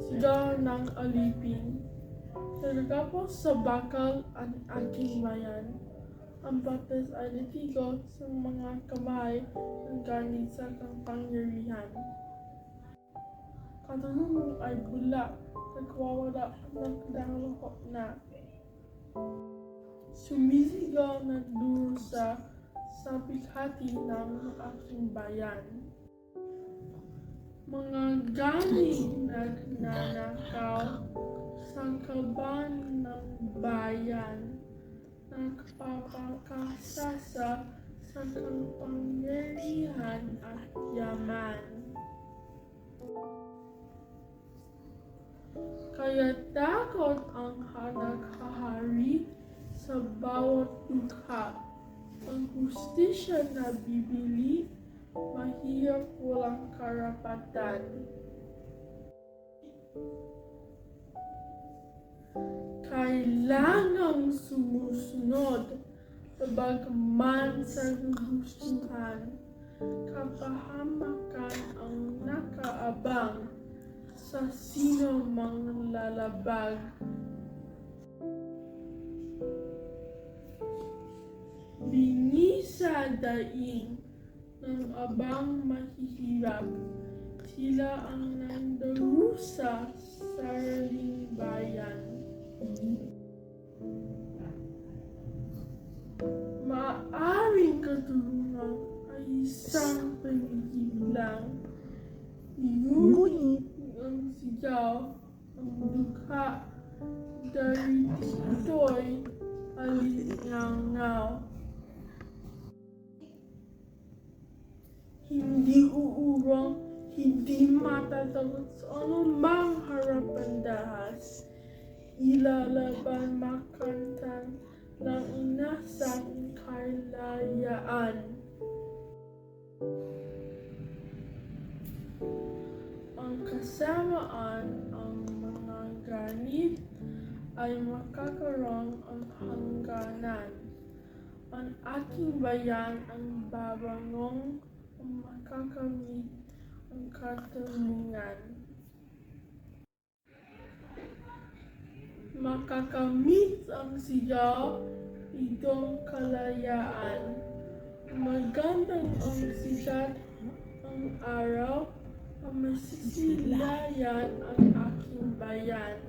sigaw ng alipin. Nagagapos sa bakal ang aking bayan. Ang batas ay natigo sa mga kamay ng gamit sa kapangyarihan. Katanungan ay bula, nagwawala at nagdalahok na. Sumisigaw na durusa sa bighati ng aking bayan. Mga gani nagnanakaw sa kaban ng bayan, nagpapakasasa sa kapangyarihan at yaman. Kaya takot ang naghahari sa bawat dukha. Ang hustisya na bibili, mahirap walang karapatan. Kailangang sumusunod, bagaman sa gustuhan, kapahamakan ang nakaabang sa sino mang lalabag. Bingi sa daing ng abang mahihirap, sila ang nandarusa sa sariling bayan. Maaaring katulungan ay isang pagiging lang, ngunit ang sigaw, ang dukha, dahil ito'y alingaw. Hindi uurong, hindi matatakot sa anumang harapan dahas. Ilalaban makantan ng inasang kalayaan. Ang kasamaan ang mga ganit ay makakaroon ang hangganan. Ang aking bayan ang babangong makakamit ang katarungan. Makakamit ang sigaw, itong kalayaan. Magandang ang sikat ang araw, ang masisilayan ang aking bayan.